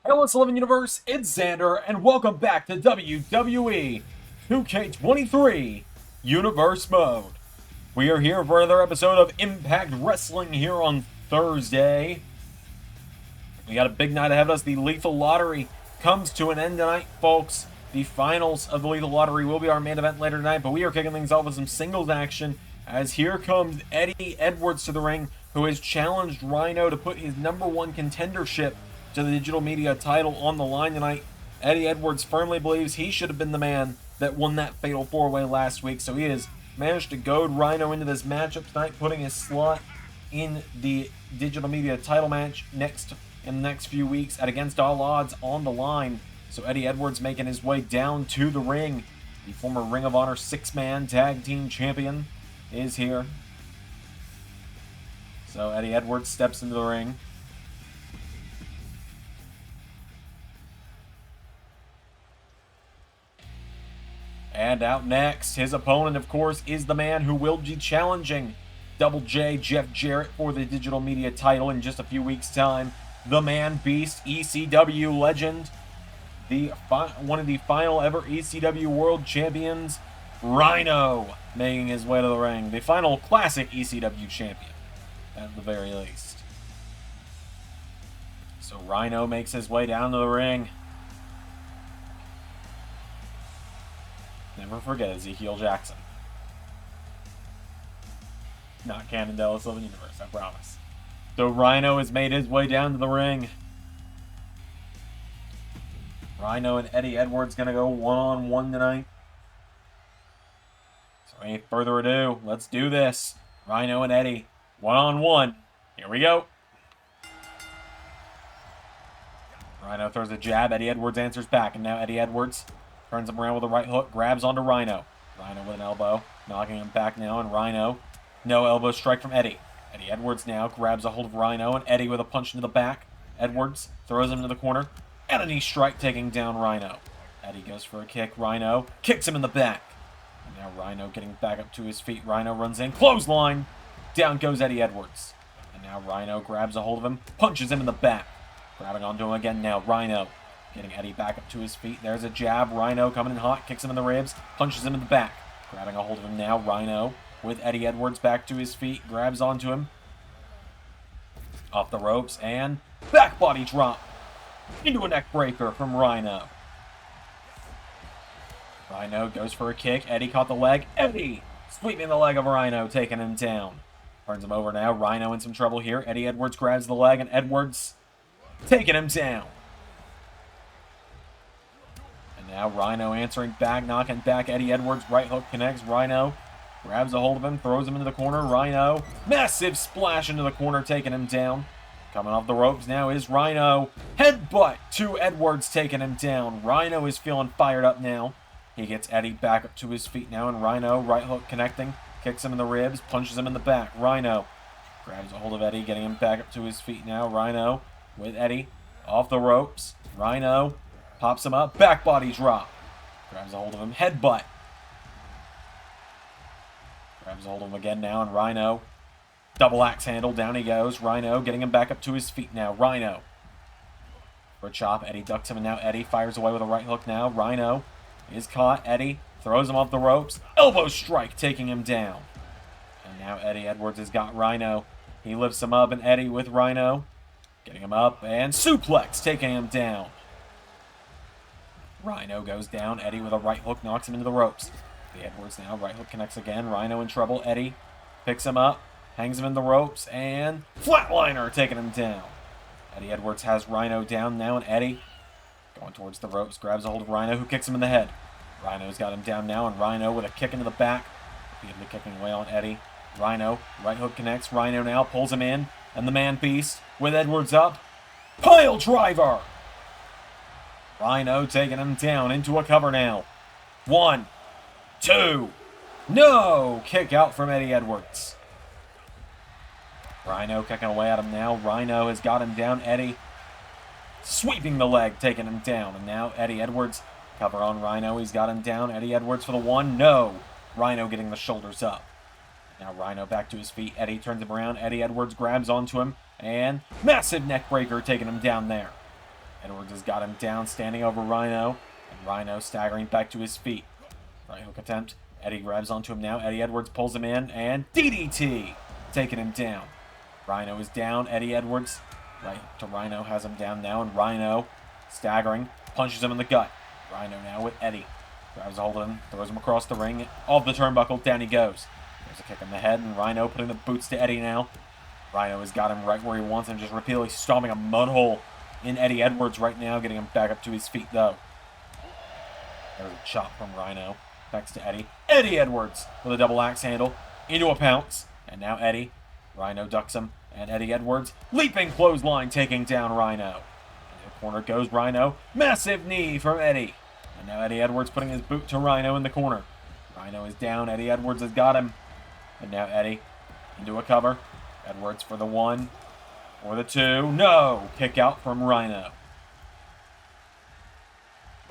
Hey, what's 11 Universe? It's Xander, and welcome back to WWE 2K23 Universe Mode. We are here for another episode of Impact Wrestling here on Thursday. We got a big night ahead of us. The Lethal Lottery comes to an end tonight, folks. The finals of the Lethal Lottery will be our main event later tonight, but we are kicking things off with some singles action as here comes Eddie Edwards to the ring, who has challenged Rhino to put his #1 contendership to the digital media title on the line tonight. Eddie Edwards firmly believes he should have been the man that won that fatal 4-way last week, so he has managed to goad Rhino into this matchup tonight, putting his slot in the digital media title match in the next few weeks at Against All Odds on the line. So Eddie Edwards making his way down to the ring. The former Ring of Honor 6-man tag team champion is here. So Eddie Edwards steps into the ring. And out next, his opponent, of course, is the man who will be challenging Double J, Jeff Jarrett, for the digital media title in just a few weeks' time. The Man Beast, ECW legend, one of the final ever ECW World Champions, Rhino, making his way to the ring. The final classic ECW champion, at the very least. So Rhino makes his way down to the ring. Never forget Ezekiel Jackson. Not Canon Dallas 11 Universe, I promise. So Rhino has made his way down to the ring. Rhino and Eddie Edwards gonna go one-on-one tonight. So any further ado, let's do this. Rhino and Eddie, one-on-one. Here we go. Rhino throws a jab, Eddie Edwards answers back, and now Eddie Edwards turns him around with a right hook, grabs onto Rhino. Rhino with an elbow, knocking him back now, and Rhino, no elbow strike from Eddie. Eddie Edwards now grabs a hold of Rhino, and Eddie with a punch into the back. Edwards throws him into the corner, and a knee strike taking down Rhino. Eddie goes for a kick, Rhino kicks him in the back. And now Rhino getting back up to his feet, Rhino runs in, clothesline, down goes Eddie Edwards. And now Rhino grabs a hold of him, punches him in the back. Grabbing onto him again now, Rhino getting Eddie back up to his feet. There's a jab. Rhino coming in hot. Kicks him in the ribs. Punches him in the back. Grabbing a hold of him now. Rhino with Eddie Edwards back to his feet. Grabs onto him. Off the ropes. And back body drop. Into a neck breaker from Rhino. Rhino goes for a kick. Eddie caught the leg. Eddie sweeping the leg of Rhino. Taking him down. Turns him over now. Rhino in some trouble here. Eddie Edwards grabs the leg. And Edwards taking him down. Now Rhino answering back, knocking back Eddie Edwards. Right hook connects. Rhino grabs a hold of him, throws him into the corner. Rhino, massive splash into the corner, taking him down. Coming off the ropes now is Rhino. Headbutt to Edwards, taking him down. Rhino is feeling fired up now. He gets Eddie back up to his feet now, and Rhino, right hook connecting, kicks him in the ribs, punches him in the back. Rhino grabs a hold of Eddie, getting him back up to his feet now. Rhino with Eddie off the ropes. Rhino pops him up, back body drop. Grabs a hold of him, headbutt. Grabs a hold of him again now, and Rhino, double axe handle, down he goes. Rhino getting him back up to his feet now. Rhino for a chop, Eddie ducks him, and now Eddie fires away with a right hook now. Rhino is caught, Eddie throws him off the ropes, elbow strike taking him down. And now Eddie Edwards has got Rhino. He lifts him up, and Eddie with Rhino, getting him up, and suplex taking him down. Rhino goes down. Eddie with a right hook knocks him into the ropes. The Edwards now. Right hook connects again. Rhino in trouble. Eddie picks him up, hangs him in the ropes, and flatliner taking him down. Eddie Edwards has Rhino down now, and Eddie going towards the ropes. Grabs a hold of Rhino, who kicks him in the head. Rhino's got him down now, and Rhino with a kick into the back. Repeatedly kicking away on Eddie. Rhino, right hook connects. Rhino now pulls him in, and the Man Beast with Edwards up. Pile driver! Rhino taking him down into a cover now. 1, 2, no! Kick out from Eddie Edwards. Rhino kicking away at him now. Rhino has got him down. Eddie sweeping the leg, taking him down. And now Eddie Edwards, cover on Rhino. He's got him down. Eddie Edwards for the 1, no! Rhino getting the shoulders up. Now Rhino back to his feet. Eddie turns him around. Eddie Edwards grabs onto him. And massive neck breaker taking him down there. Edwards has got him down, standing over Rhino. And Rhino staggering back to his feet. Right hook attempt. Eddie grabs onto him now. Eddie Edwards pulls him in. And DDT! Taking him down. Rhino is down. Eddie Edwards right to Rhino has him down now. And Rhino staggering. Punches him in the gut. Rhino now with Eddie. Grabs a hold of him. Throws him across the ring. Off the turnbuckle. Down he goes. There's a kick in the head. And Rhino putting the boots to Eddie now. Rhino has got him right where he wants him. Just repeatedly stomping a mud hole in Eddie Edwards right now. Getting him back up to his feet though. There's a chop from Rhino. Next to Eddie. Eddie Edwards with a double axe handle. Into a pounce. And now Eddie. Rhino ducks him. And Eddie Edwards. Leaping clothesline taking down Rhino. In the corner goes Rhino. Massive knee from Eddie. And now Eddie Edwards putting his boot to Rhino in the corner. Rhino is down. Eddie Edwards has got him. And now Eddie into a cover. Edwards for the 1. Or the 2. No! Kick out from Rhino.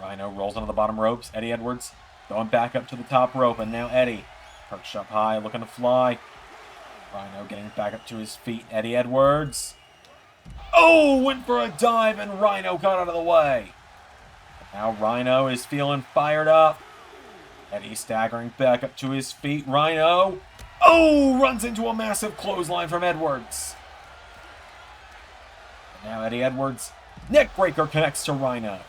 Rhino rolls onto the bottom ropes. Eddie Edwards going back up to the top rope. And now Eddie perched up high, looking to fly. Rhino getting back up to his feet. Eddie Edwards. Oh! Went for a dive and Rhino got out of the way. Now Rhino is feeling fired up. Eddie staggering back up to his feet. Rhino. Oh! Runs into a massive clothesline from Edwards. And now Eddie Edwards. Neckbreaker connects to Rhino.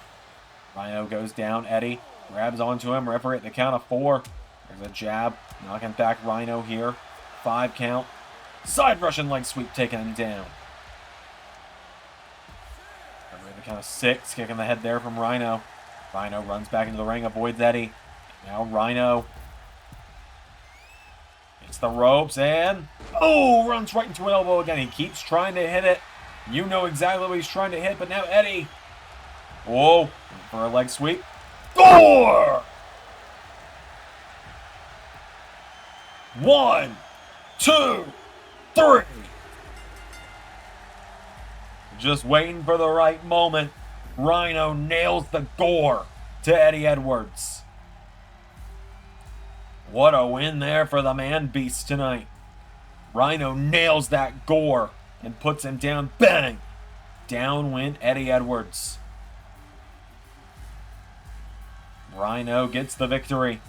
Rhino goes down. Eddie grabs onto him. Referee at the count of 4. There's a jab. Knocking back Rhino here. 5 count. Side Russian leg sweep taking him down. Referee at the count of 6. Kick in the head there from Rhino. Rhino runs back into the ring. Avoids Eddie. Now Rhino. Hits the ropes and... Oh! Runs right into an elbow again. He keeps trying to hit it. You know exactly what he's trying to hit, but now Eddie... Whoa, for a leg sweep. 4! 1, 2, 3. Just waiting for the right moment. Rhino nails the gore to Eddie Edwards. What a win there for the man-beast tonight. Rhino nails that gore and puts him down. Bang! Down went Eddie Edwards. Rhino gets the victory.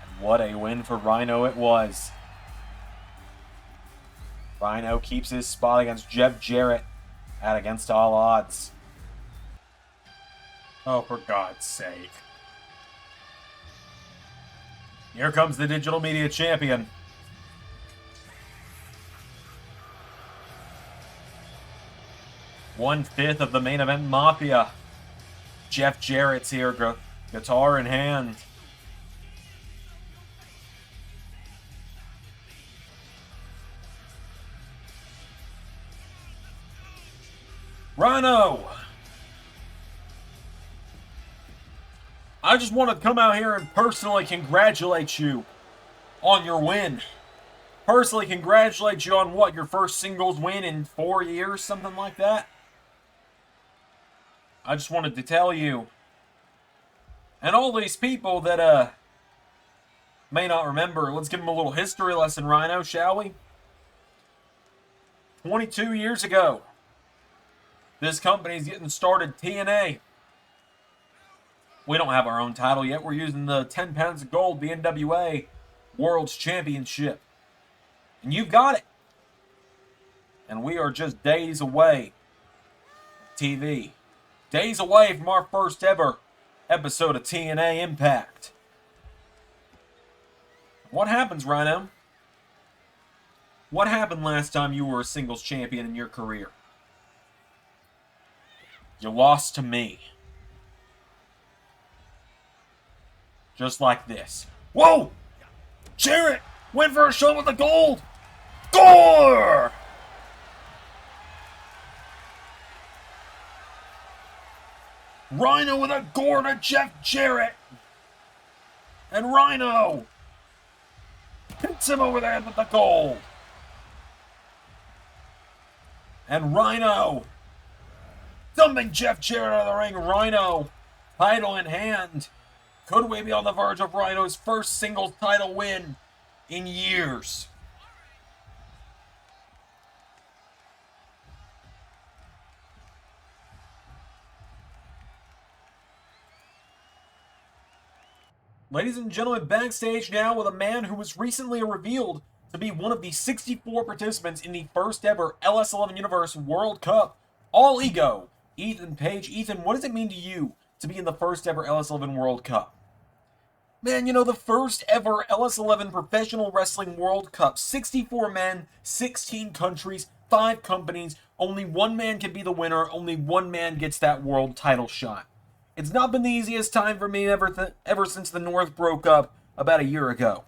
And what a win for Rhino it was. Rhino keeps his spot against Jeff Jarrett at Against All Odds. Oh, for God's sake. Here comes the digital media champion. One-fifth of the main event Mafia. Jeff Jarrett's here, guitar in hand. Rhino! I just want to come out here and personally congratulate you on your win. Personally congratulate you on what, your first singles win in 4 years, something like that? I just wanted to tell you, and all these people that may not remember, let's give them a little history lesson, Rhino, shall we? 22 years ago, this company's getting started, TNA. We don't have our own title yet. We're using the 10 pounds of gold, the NWA World's Championship. And you've got it. And we are just days away from TV. Days away from our first ever episode of TNA Impact. What happens, Rhino? What happened last time you were a singles champion in your career? You lost to me. Just like this. Whoa! Jarrett went for a shot with the gold! Gore! Rhino with a gore to Jeff Jarrett! And Rhino hits him over the head with the gold! And Rhino dumping Jeff Jarrett out of the ring. Rhino, title in hand. Could we be on the verge of Rhino's first singles title win in years? Ladies and gentlemen, backstage now with a man who was recently revealed to be one of the 64 participants in the first ever LS11 Universe World Cup. All ego. Ethan Page. Ethan, what does it mean to you to be in the first ever LS11 World Cup? Man, you know, the first ever LS11 Professional Wrestling World Cup. 64 men, 16 countries, 5 companies. Only one man can be the winner. Only one man gets that world title shot. It's not been the easiest time for me ever since the North broke up about a year ago.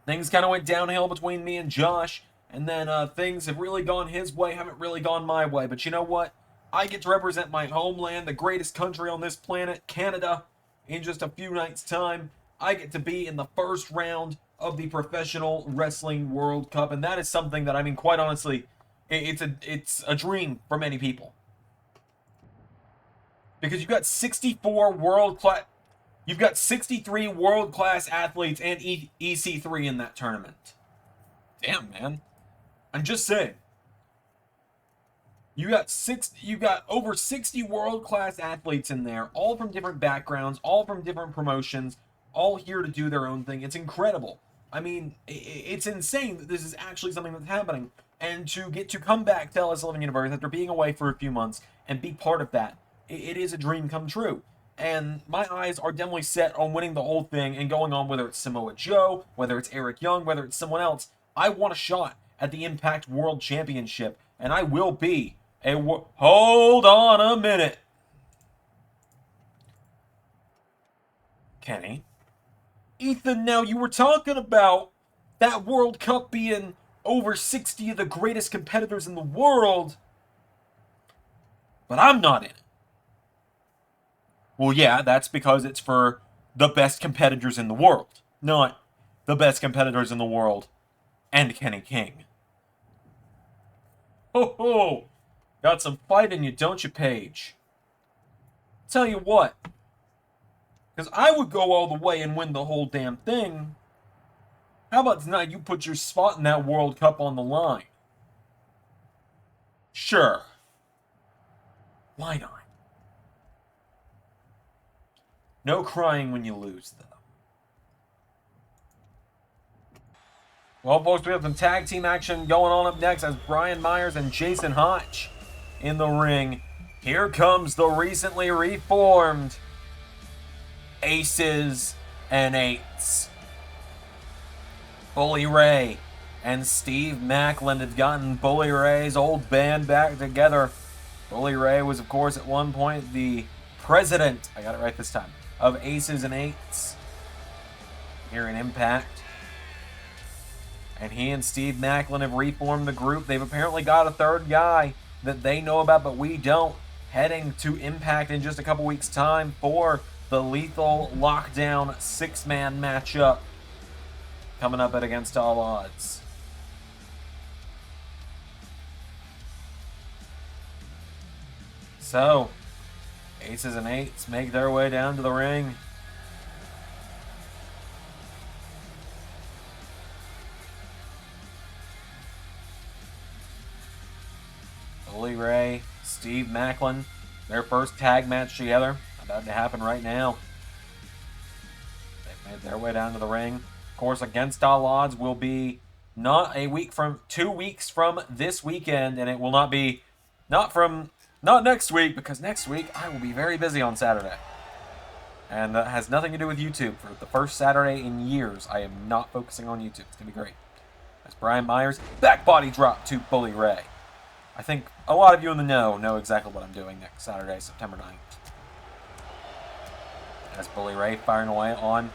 Things kind of went downhill between me and Josh, and then things have really gone his way, haven't really gone my way. But you know what? I get to represent my homeland, the greatest country on this planet, Canada, in just a few nights' time. I get to be in the first round of the Professional Wrestling World Cup, and that is something that, I mean, quite honestly, it's a dream for many people. Because you've got 64 world-class... You've got 63 world-class athletes and EC3 in that tournament. Damn, man. I'm just saying. You got over 60 world-class athletes in there, all from different backgrounds, all from different promotions, all here to do their own thing. It's incredible. I mean, it's insane that this is actually something that's happening. And to get to come back to LS11 Universe after being away for a few months and be part of that, it is a dream come true. And my eyes are definitely set on winning the whole thing and going on, whether it's Samoa Joe, whether it's Eric Young, whether it's someone else. I want a shot at the Impact World Championship, and I will be a... Hold on a minute. Kenny. Ethan, now you were talking about that World Cup being over 60 of the greatest competitors in the world, but I'm not in it. Well, yeah, that's because it's for the best competitors in the world, not the best competitors in the world and Kenny King. Ho ho! Got some fight in you, don't you, Paige? Tell you what, because I would go all the way and win the whole damn thing. How about tonight you put your spot in that World Cup on the line? Sure. Why not? No crying when you lose, though. Well, folks, we have some tag team action going on up next as Brian Myers and Jason Hotch in the ring. Here comes the recently reformed Aces and Eights. Bully Ray and Steve Macklin have gotten Bully Ray's old band back together. Bully Ray was, of course, at one point the president, I got it right this time, of Aces and Eights here in Impact. And he and Steve Macklin have reformed the group. They've apparently got a third guy that they know about, but we don't, heading to Impact in just a couple weeks' time for the Lethal Lockdown 6-man matchup coming up at Against All Odds. So, Aces and Eights make their way down to the ring. Bully Ray, Steve Macklin, their first tag match together, about to happen right now. They've made their way down to the ring. Of course, Against All Odds will be not 2 weeks from this weekend, and it will not be not next week, because next week I will be very busy on Saturday. And that has nothing to do with YouTube. For the first Saturday in years, I am not focusing on YouTube. It's going to be great. As Brian Myers, back body drop to Bully Ray. I think a lot of you in the know exactly what I'm doing next Saturday, September 9th. As Bully Ray firing away on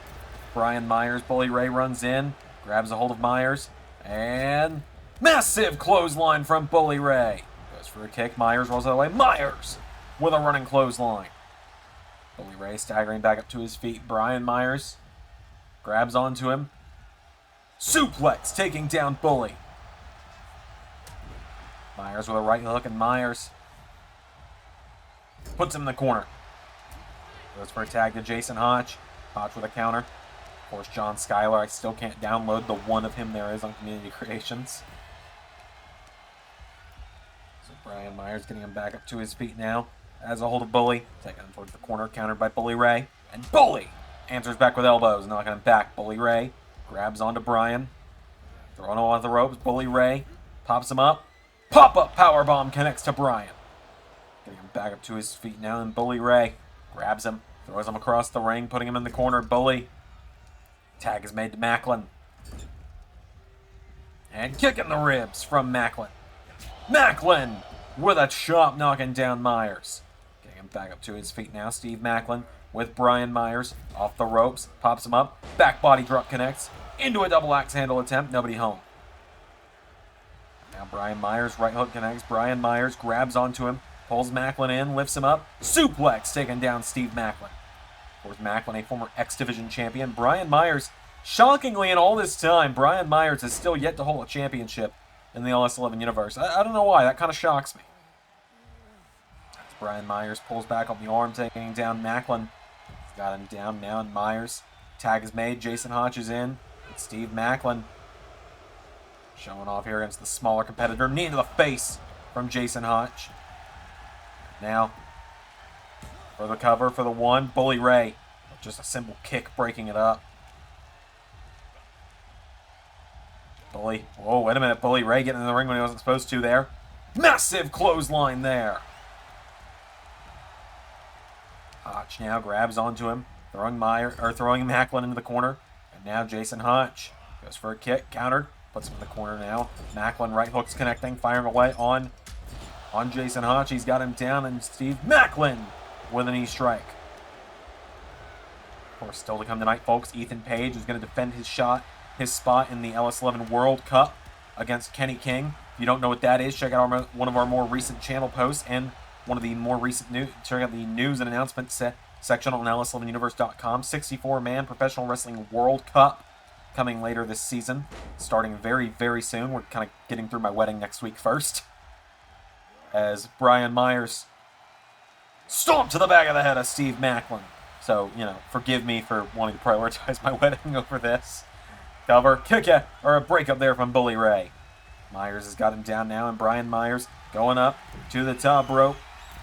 Brian Myers. Bully Ray runs in, grabs a hold of Myers, and massive clothesline from Bully Ray. Goes for a kick. Myers rolls out of the way. Myers with a running clothesline. Bully Ray staggering back up to his feet. Brian Myers grabs onto him. Suplex taking down Bully. Myers with a right hook, and Myers puts him in the corner. Goes for a tag to Jason Hotch. Hotch with a counter. Of course, John Skyler. I still can't download the one of him there is on Community Creations. So Brian Myers getting him back up to his feet now. As a hold of Bully. Taking him towards the corner, countered by Bully Ray. And Bully answers back with elbows, knocking him back. Bully Ray grabs onto Bryan. Throwing him off the ropes. Bully Ray pops him up. Pop-up powerbomb connects to Bryan. Getting him back up to his feet now, and Bully Ray grabs him, throws him across the ring, putting him in the corner. Bully. Tag is made to Macklin. And kicking the ribs from Macklin. Macklin with a chop, knocking down Myers. Getting him back up to his feet now. Steve Macklin with Brian Myers off the ropes. Pops him up. Back body drop connects. Into a double axe handle attempt. Nobody home. Now Brian Myers, right hook connects. Brian Myers grabs onto him. Pulls Macklin in. Lifts him up. Suplex taking down Steve Macklin. Of course, Macklin, a former X Division champion. Brian Myers, shockingly in all this time, Brian Myers has still yet to hold a championship in the LS11 universe. I don't know why. That kind of shocks me. As Brian Myers pulls back on the arm, taking down Macklin. He's got him down now, and Myers. Tag is made. Jason Hotch is in. It's Steve Macklin showing off here against the smaller competitor. Knee to the face from Jason Hotch. Now, for the cover, for the one, Bully Ray. Just a simple kick breaking it up. Bully. Whoa, wait a minute. Bully Ray getting in the ring when he wasn't supposed to there. Massive clothesline there. Hotch now grabs onto him, throwing Macklin into the corner. And now Jason Hotch goes for a kick, countered, puts him in the corner now. Macklin right hooks connecting, firing away on Jason Hotch. He's got him down, and Steve Macklin with a knee strike. Of course, still to come tonight, folks, Ethan Page is going to defend his spot in the LS11 World Cup against Kenny King. If you don't know what that is, check out one of our more recent channel posts and one of the more recent news. Check out the news and announcement section on ls11universe.com. 64-man Professional Wrestling World Cup coming later this season, starting very, very soon. We're kind of getting through my wedding next week first. As Brian Myers stomped to the back of the head of Steve Macklin. So, forgive me for wanting to prioritize my wedding over this. Cover, kick it, or a breakup there from Bully Ray. Myers has got him down now, and Brian Myers going up to the top rope.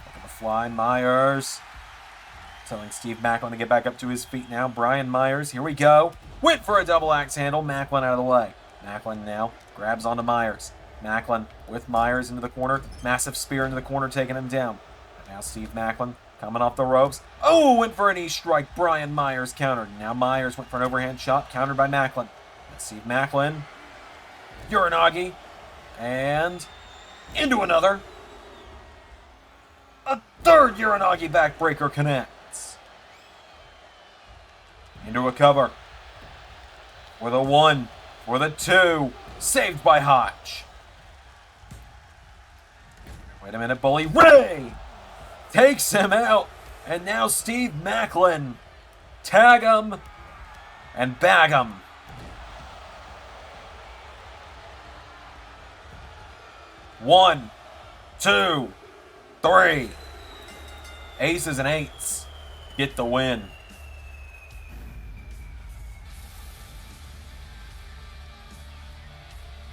Looking to fly, Myers. Telling Steve Macklin to get back up to his feet now. Brian Myers, here we go. Went for a double axe handle, Macklin out of the way. Macklin now grabs onto Myers. Macklin with Myers into the corner. Massive spear into the corner, taking him down. And now Steve Macklin coming off the ropes. Oh, went for a knee strike. Brian Myers countered. Now Myers went for an overhand shot, countered by Macklin. And Steve Macklin, Uranagi, and into another. A third Uranagi backbreaker connects. Into a cover. For the one, for the two. Saved by Hotch. Wait a minute, Bully Ray takes him out. And now Steve Macklin. Tag him and bag him. One, two, three. Aces and eights get the win.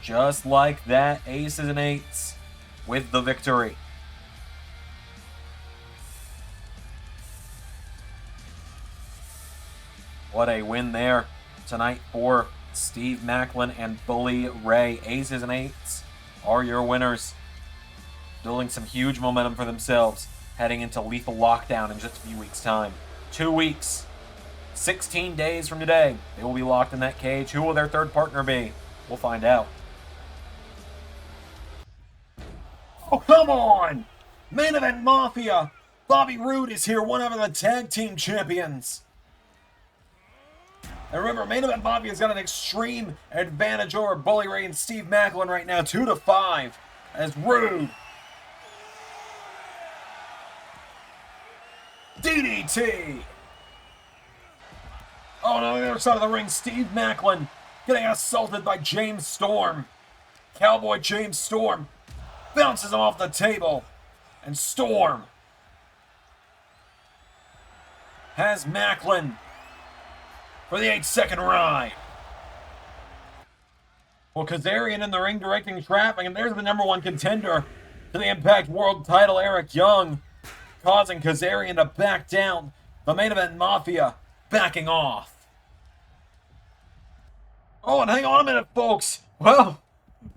Just like that, aces and eights with the victory. What a win there tonight for Steve Macklin and Bully Ray. Aces and eights are your winners. Building some huge momentum for themselves, heading into Lethal Lockdown in just a few weeks' time. 2 weeks, 16 days from today, they will be locked in that cage. Who will their third partner be? We'll find out. Oh, come on! Main Event Mafia! Bobby Roode is here, one of the tag team champions. And remember, Main Event Mafia's got an extreme advantage over Bully Ray and Steve Macklin right now, 2-5, as Roode. DDT! Oh, no, on the other side of the ring, Steve Macklin getting assaulted by James Storm. Cowboy James Storm bounces him off the table, and Storm has Macklin for the 8-second ride. Well, Kazarian in the ring directing traffic, and there's the #1 contender to the Impact World title, Eric Young, causing Kazarian to back down. The Main Event Mafia backing off. Oh, and hang on a minute, folks. Well,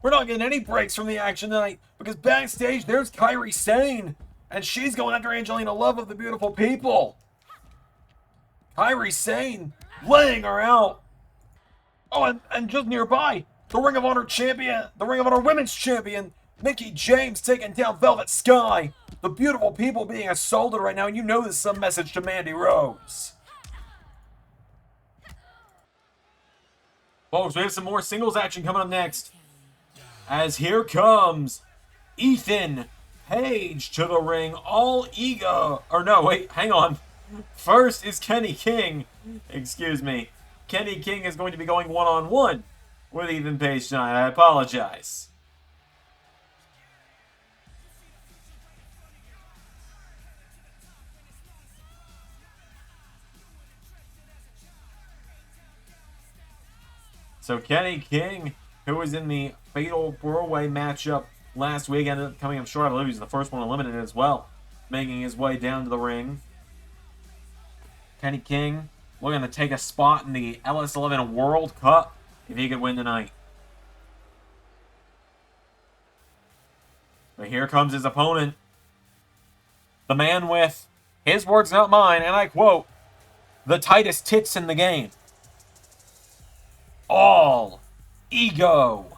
we're not getting any breaks from the action tonight because backstage there's Kairi Sane, and she's going after Angelina Love of the Beautiful People. Kairi Sane laying her out. Oh, and just nearby, the Ring of Honor champion, the Ring of Honor Women's champion, Mickie James taking down Velvet Sky. The Beautiful People being assaulted right now, and you know this is some message to Mandy Rose. Folks, we have some more singles action coming up next. As here comes Ethan Page to the ring, all ego. Or no, wait, hang on. First is Kenny King. Excuse me. Kenny King is going to be going one-on-one with Ethan Page tonight. I apologize. So Kenny King, who was in the Fatal 4-Way matchup last week, ended up coming up short. I believe he's the first one eliminated as well, making his way down to the ring. Kenny King looking to take a spot in the LS11 World Cup if he could win tonight. But here comes his opponent. The man with, his words not mine, and I quote, the tightest tits in the game. All ego,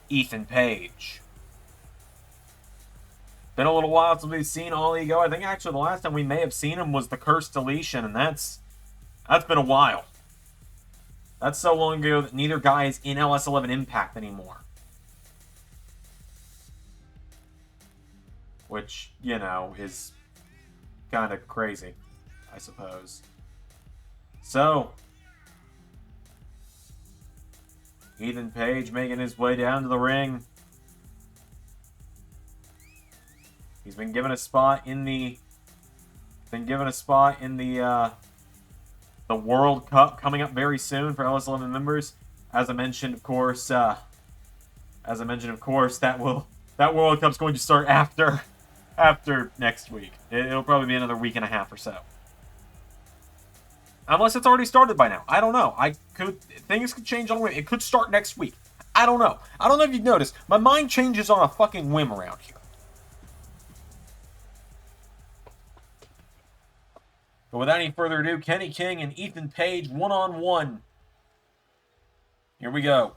Ethan Page. Been a little while since we've seen All Ego. I think actually the last time we may have seen him was the Cursed Deletion, and that's been a while. That's so long ago that neither guy is in LS11 Impact anymore. Which, you know, is kind of crazy, I suppose. So, Ethan Page making his way down to the ring. He's been given a spot in the World Cup coming up very soon for LS11 members. As I mentioned, of course, that World Cup's going to start after next week. It'll probably be another week and a half or so. Unless it's already started by now. I don't know. Things could change on a whim. It could start next week. I don't know. I don't know if you've noticed. My mind changes on a fucking whim around here. But without any further ado, Kenny King and Ethan Page one-on-one. Here we go.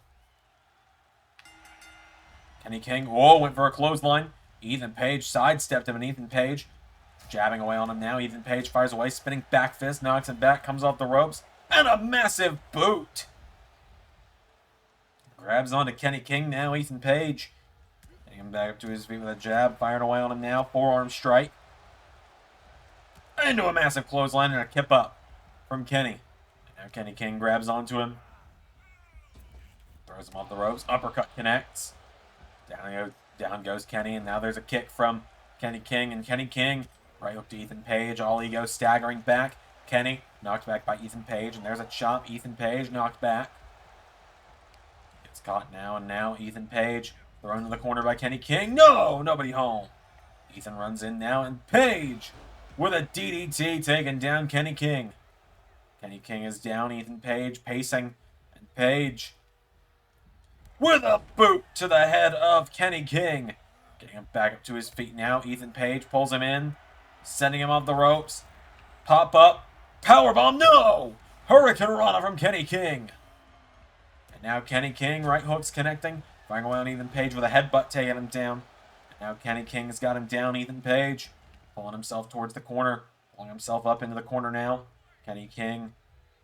Kenny King, went for a clothesline. Ethan Page sidestepped him, and Ethan Page jabbing away on him now. Ethan Page fires away, spinning back fist, knocks him back, comes off the ropes, and a massive boot. Grabs onto Kenny King now. Ethan Page getting him back up to his feet with a jab, firing away on him now. Forearm strike. Into a massive clothesline and a kip up from Kenny. And now Kenny King grabs onto him. Throws him off the ropes. Uppercut connects. Down goes Kenny, and now there's a kick from Kenny King. And Kenny King, right hook to Ethan Page. All Ego staggering back. Kenny knocked back by Ethan Page, and there's a chop. Ethan Page knocked back. Gets caught now, and now Ethan Page thrown to the corner by Kenny King. No! Nobody home. Ethan runs in now, and Page with a DDT taking down Kenny King. Kenny King is down. Ethan Page pacing. And Page with a boot to the head of Kenny King. Getting him back up to his feet now. Ethan Page pulls him in. Sending him off the ropes. Pop up. Powerbomb. No! Hurricane Rana from Kenny King. And now Kenny King. Right hooks connecting. Firing away on Ethan Page with a headbutt taking him down. And now Kenny King's got him down. Ethan Page pulling himself towards the corner. Pulling himself up into the corner now. Kenny King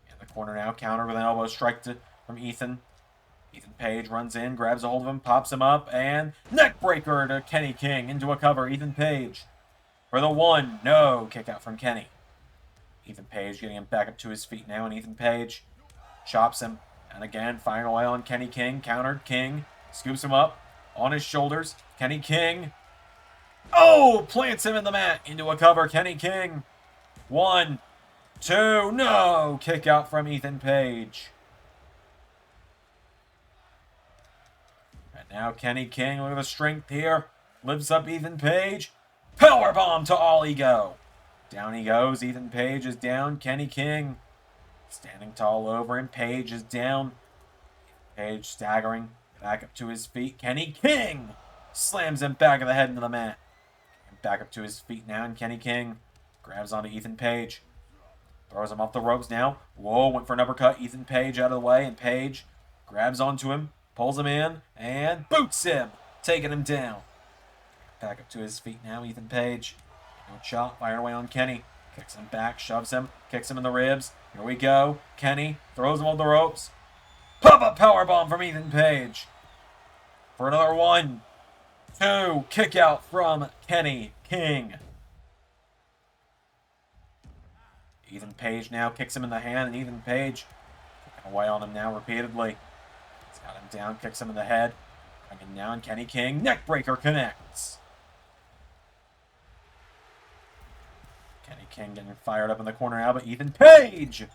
in the corner now. Counter with an elbow strike from Ethan. Ethan Page runs in, grabs a hold of him, pops him up, and neck breaker to Kenny King into a cover. Ethan Page for the one. No. Kick out from Kenny. Ethan Page getting him back up to his feet now, and Ethan Page chops him. And again, firing away on Kenny King. Countered. King scoops him up on his shoulders. Kenny King. Oh! Plants him in the mat into a cover. Kenny King. 1, 2. No! Kick out from Ethan Page. And now Kenny King, look at the strength here. Lifts up Ethan Page. Powerbomb to All Ego. Down he goes. Ethan Page is down. Kenny King Standing tall over him. Page is down. Page staggering back up to his feet. Kenny King slams him back of the head into the mat. Back up to his feet now, and Kenny King grabs onto Ethan Page. Throws him off the ropes now. Whoa, went for an uppercut. Ethan Page out of the way, and Page grabs onto him, pulls him in, and boots him, taking him down. Back up to his feet now, Ethan Page. No chop, fire away on Kenny. Kicks him back, shoves him, kicks him in the ribs. Here we go. Kenny throws him on the ropes. Pop-up powerbomb from Ethan Page. For another 1, 2, kick out from Kenny King. Ethan Page now kicks him in the hand, and Ethan Page kicking away on him now repeatedly. He's got him down, kicks him in the head. Bringing down Kenny King. Neckbreaker connects. Kenny King getting fired up in the corner now, but Ethan Page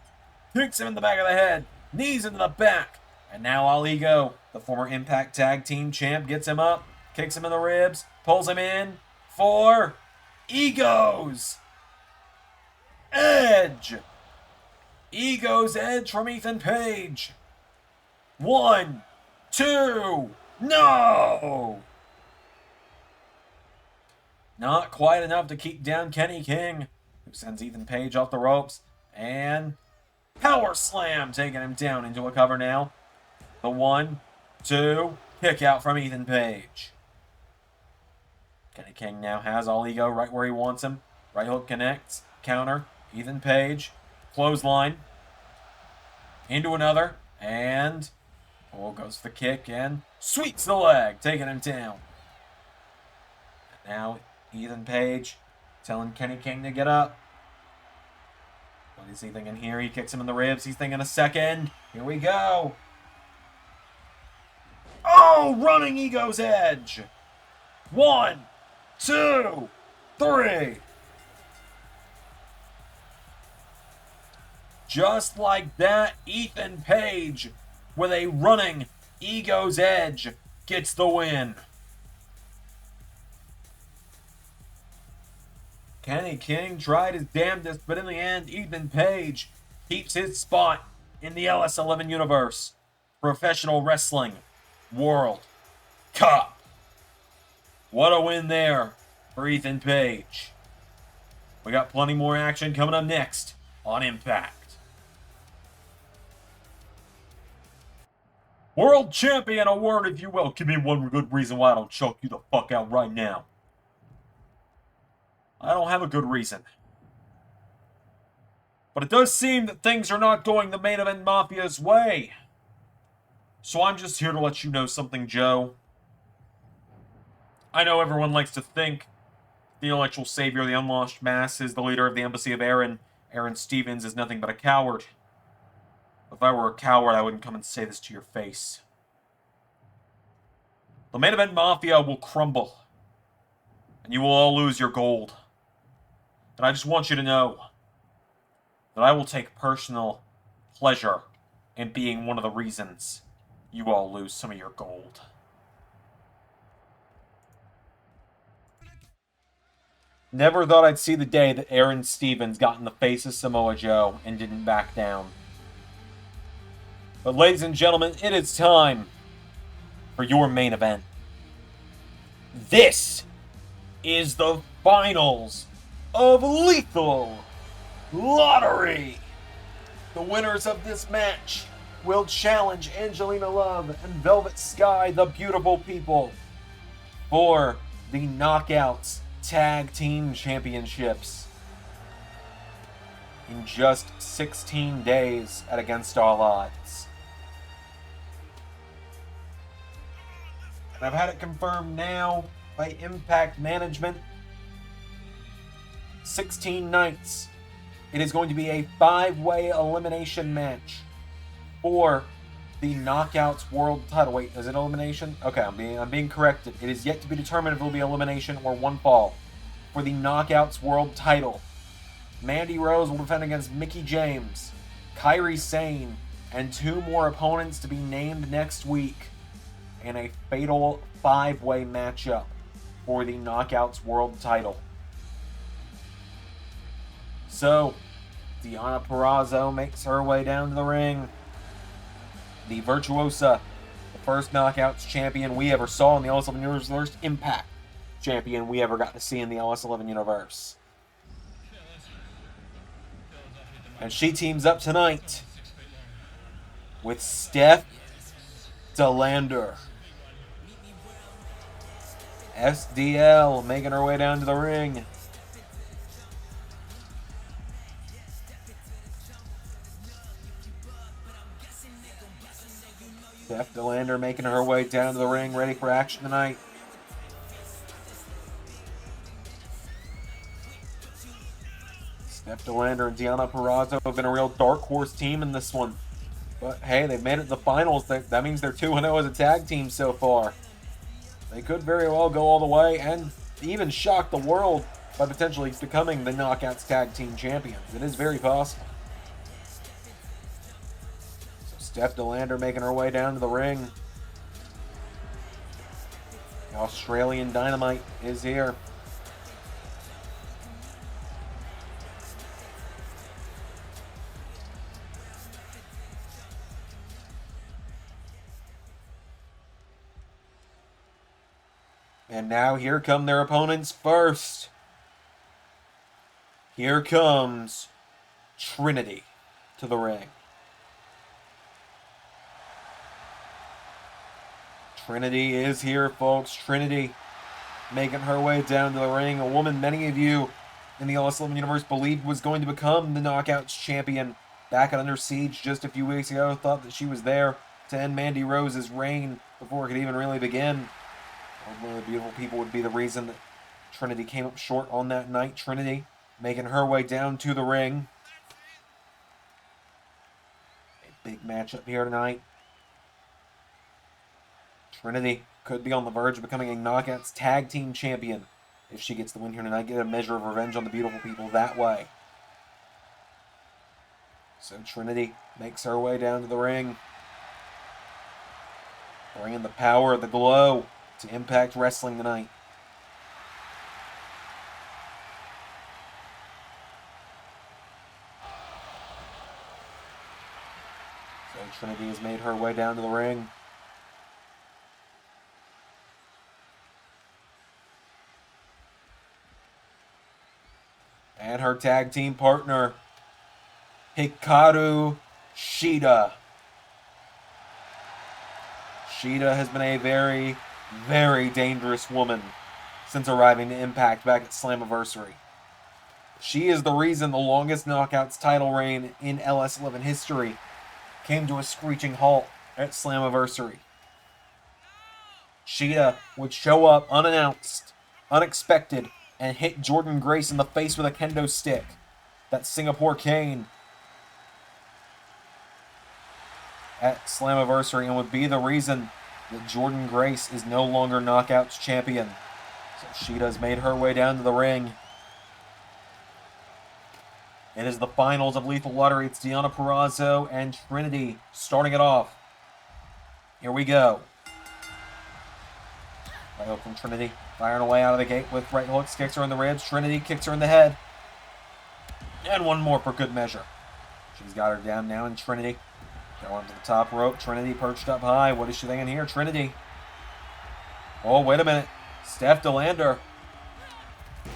kicks him in the back of the head. Knees into the back. And now All Ego, the former Impact Tag Team champ, gets him up, kicks him in the ribs, pulls him in for Ego's Edge. Ego's Edge from Ethan Page. 1, 2, no! Not quite enough to keep down Kenny King, who sends Ethan Page off the ropes. And power slam, taking him down into a cover now. The 1, 2, kick out from Ethan Page. Kenny King now has All Ego right where he wants him. Right hook connects, counter, Ethan Page, clothesline, into another, and goes for the kick and sweeps the leg, taking him down. And now Ethan Page telling Kenny King to get up. What is he thinking here? He kicks him in the ribs. He's thinking a second. Here we go. Oh, running Ego's Edge. 1, 2, 3. Just like that, Ethan Page, with a running Ego's Edge, gets the win. Kenny King tried his damnedest, but in the end, Ethan Page keeps his spot in the LS11 Universe Professional Wrestling World Cup. What a win there for Ethan Page. We got plenty more action coming up next on Impact. World Champion Award, if you will. Give me one good reason why I don't choke you the fuck out right now. I don't have a good reason. But it does seem that things are not going the main event Mafia's way. So I'm just here to let you know something, Joe. I know everyone likes to think the intellectual savior of the unlost masses, the leader of the embassy of Aaron Stevens, is nothing but a coward. If I were a coward, I wouldn't come and say this to your face. The main event Mafia will crumble. And you will all lose your gold. And I just want you to know that I will take personal pleasure in being one of the reasons you all lose some of your gold. Never thought I'd see the day that Aaron Stevens got in the face of Samoa Joe and didn't back down. But ladies and gentlemen, it is time for your main event. This is the finals of Lethal Lottery. The winners of this match will challenge Angelina Love and Velvet Sky, the beautiful people, for the Knockouts Tag Team Championships in just 16 days at Against All Odds. And I've had it confirmed now by Impact Management. 16 nights. It is going to be a 5-way elimination match for the Knockouts World Title. Wait, is it elimination? Okay, I'm being corrected. It is yet to be determined if it will be elimination or one fall for the Knockouts World Title. Mandy Rose will defend against Mickie James, Kairi Sane, and 2 more opponents to be named next week in a fatal 5-way matchup for the Knockouts World Title. So, Deonna Purrazzo makes her way down to the ring. The Virtuosa, the first Knockouts champion we ever saw in the LS11 universe, the first Impact champion we ever got to see in the LS11 universe. And she teams up tonight with Steph DeLander. SDL making her way down to the ring. Steph DeLander making her way down to the ring, ready for action tonight. Steph DeLander and Deonna Purrazzo have been a real dark horse team in this one. But hey, they've made it to the finals. That means they're 2-0 as a tag team so far. They could very well go all the way and even shock the world by potentially becoming the Knockouts Tag Team Champions. It is very possible. So Steph DeLander making her way down to the ring. The Australian Dynamite is here. And now here come their opponents first. Here comes Trinity to the ring. Trinity is here, folks. Trinity making her way down to the ring. A woman many of you in the LS11 universe believed was going to become the Knockouts champion back at Under Siege just a few weeks ago. Thought that she was there to end Mandy Rose's reign before it could even really begin. One of the beautiful people would be the reason that Trinity came up short on that night. Trinity making her way down to the ring. A big matchup here tonight. Trinity could be on the verge of becoming a Knockouts Tag Team Champion if she gets the win here tonight. Get a measure of revenge on the beautiful people that way. So Trinity makes her way down to the ring. Bringing the power, the glow to Impact Wrestling tonight. So Trinity has made her way down to the ring. And her tag team partner, Hikaru Shida. Shida has been a very, very dangerous woman since arriving to Impact back at Slammiversary. She is the reason the longest Knockouts title reign in LS11 history came to a screeching halt at Slammiversary. Shida would show up unannounced, unexpected, and hit Jordynne Grace in the face with a kendo stick, that Singapore cane, at Slammiversary, and would be the reason that Jordynne Grace is no longer Knockouts champion. So Shida's made her way down to the ring. It is the finals of Lethal Lottery. It's Deonna Purrazzo and Trinity starting it off. Here we go. Right hook from Trinity, firing away out of the gate with right hooks, kicks her in the ribs. Trinity kicks her in the head. And one more for good measure. She's got her down now, and Trinity going to the top rope. Trinity perched up high. What is she thinking here? Trinity. Oh, wait a minute. Steph DeLander.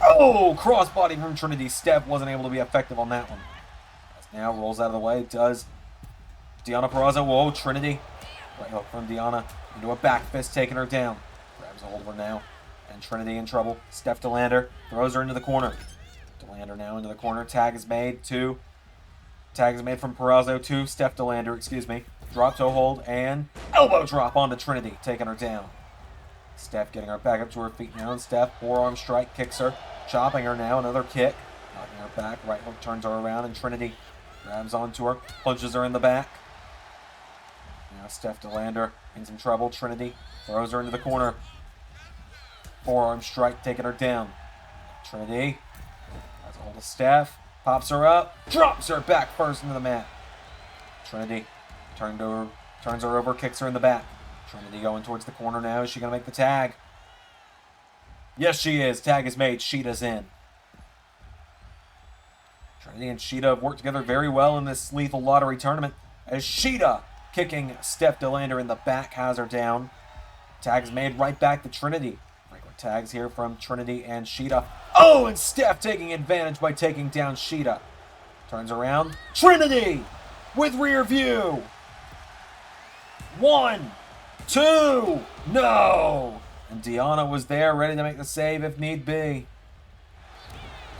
Oh, crossbody from Trinity. Steph wasn't able to be effective on that one. As now rolls out of the way. Does Deonna Purrazzo. Whoa, Trinity. Right hook from Deonna into a back fist, taking her down. Grabs a hold of her now. And Trinity in trouble. Steph DeLander throws her into the corner. DeLander now into the corner. Tag is made to... Tag is made from Purrazzo to Steph DeLander, excuse me. Drop toe hold and elbow drop onto Trinity, taking her down. Steph getting her back up to her feet now, and Steph, forearm strike, kicks her, chopping her now, another kick, knocking her back, right hook turns her around, and Trinity grabs onto her, punches her in the back. Now Steph DeLander in some trouble. Trinity throws her into the corner. Forearm strike, taking her down. Trinity has a hold of Steph. Pops her up, drops her back first into the mat. Trinity turns her over, kicks her in the back. Trinity going towards the corner now. Is she going to make the tag? Yes, she is. Tag is made. Shida's in. Trinity and Shida have worked together very well in this lethal lottery tournament, as Shida kicking Steph DeLander in the back has her down. Tag is made right back to Trinity. Frequent tags here from Trinity and Shida. Oh, and Steph taking advantage by taking down Shida. Turns around. Trinity with rear view. 1, 2, no! And Deonna was there ready to make the save if need be.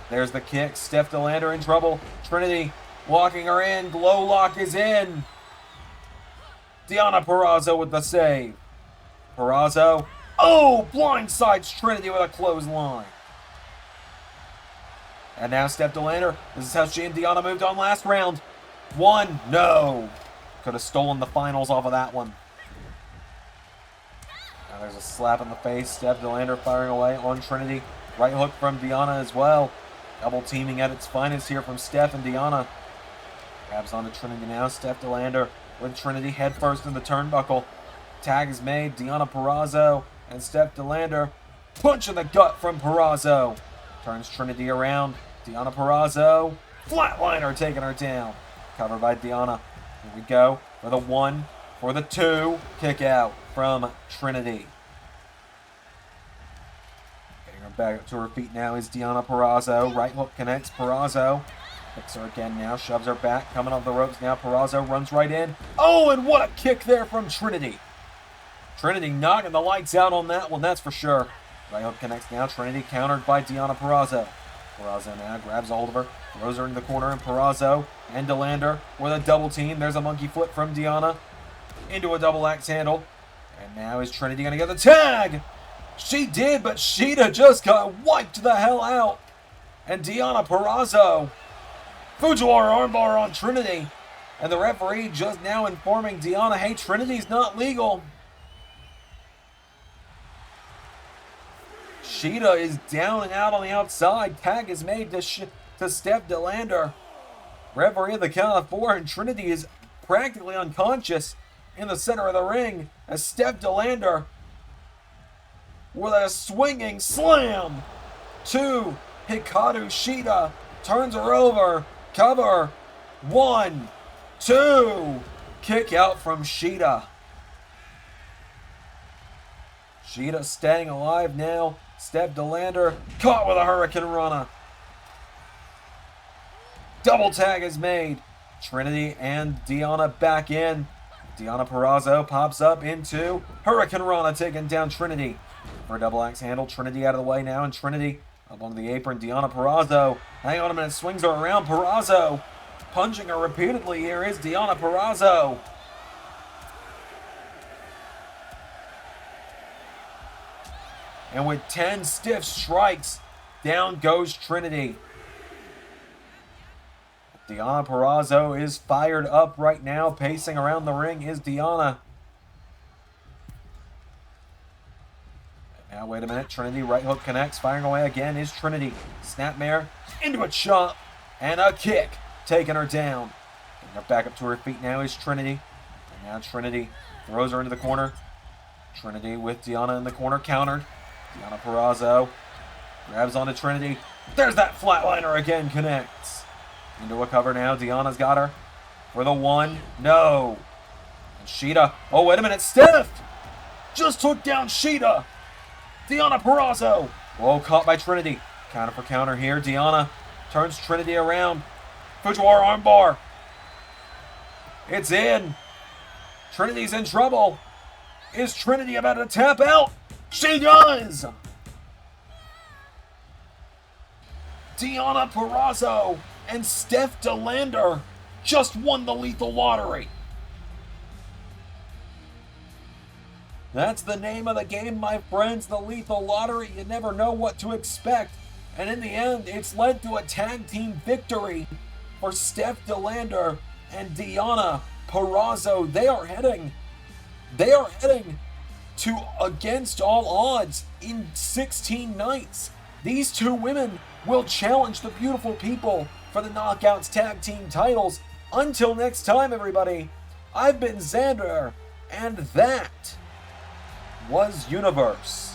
There's the kick. Steph DeLander in trouble. Trinity walking her in. Glow lock is in. Deonna Purrazzo with the save. Purrazzo. Oh, blindsides Trinity with a clothesline. And now Steph DeLander. This is how she and Deonna moved on last round. 1, no. Could have stolen the finals off of that one. Now there's a slap in the face. Steph DeLander firing away on Trinity. Right hook from Deonna as well. Double teaming at its finest here from Steph and Deonna. Grabs onto Trinity now. Steph DeLander with Trinity head first in the turnbuckle. Tag is made. Deonna Purrazzo and Steph DeLander. Punch in the gut from Purrazzo. Turns Trinity around. Deonna Purrazzo. Flatliner taking her down. Covered by Deonna. Here we go for the 1, for the 2. Kick out from Trinity. Back up to her feet now is Deonna Purrazzo. Right hook connects. Purrazzo picks her again now. Shoves her back. Coming off the ropes now. Purrazzo runs right in. Oh, and what a kick there from Trinity. Trinity knocking the lights out on that one, that's for sure. Right hook connects now. Trinity countered by Deonna Purrazzo. Purrazzo now grabs a hold of her. Throws her in the corner. And Purrazzo and DeLander with a double team. There's a monkey flip from Deonna into a double axe handle. And now is Trinity going to get the tag? She did, but Shida just got wiped the hell out. And Deonna Purrazzo. Fujiwara armbar on Trinity. And the referee just now informing Deonna, hey, Trinity's not legal. Shida is down and out on the outside. Tag is made to Steph DeLander. Referee at the count of 4, and Trinity is practically unconscious in the center of the ring as Steph DeLander with a swinging slam to Hikaru Shida. Turns her over. Cover. 1, 2. Kick out from Shida. Shida staying alive now. Steph DeLander caught with a Hurricane Rana. Double tag is made. Trinity and Deonna back in. Deonna Purrazzo pops up into Hurricane Rana, taking down Trinity. For a double axe handle, Trinity out of the way now, and Trinity up onto the apron. Deonna Purrazzo, hang on a minute, swings her around. Purrazzo punching her repeatedly. Here is Deonna Purrazzo. And with 10 stiff strikes, down goes Trinity. Deonna Purrazzo is fired up right now. Pacing around the ring is Deonna. Now, wait a minute. Trinity, right hook connects. Firing away again is Trinity. Snapmare into a chop and a kick. Taking her down. Getting her back up to her feet now is Trinity. And now Trinity throws her into the corner. Trinity with Deonna in the corner. Countered. Deonna Purrazzo grabs onto Trinity. There's that flatliner again. Connects. Into a cover now. Deonna's got her. For the 1. No. And Shida. Oh, wait a minute. Steph just took down Shida. Deonna Purrazzo. Whoa, caught by Trinity. Counter for counter here. Deonna turns Trinity around. Fujiwara armbar. It's in. Trinity's in trouble. Is Trinity about to tap out? She does. Deonna Purrazzo and Steph DeLander just won the lethal lottery. That's the name of the game, my friends, the lethal lottery. You never know what to expect. And in the end, it's led to a tag team victory for Steph DeLander and Deonna Purrazzo. They are heading to against all odds in 16 nights. These two women will challenge the beautiful people for the Knockouts tag team titles. Until next time, everybody, I've been Xander, and that was Universe.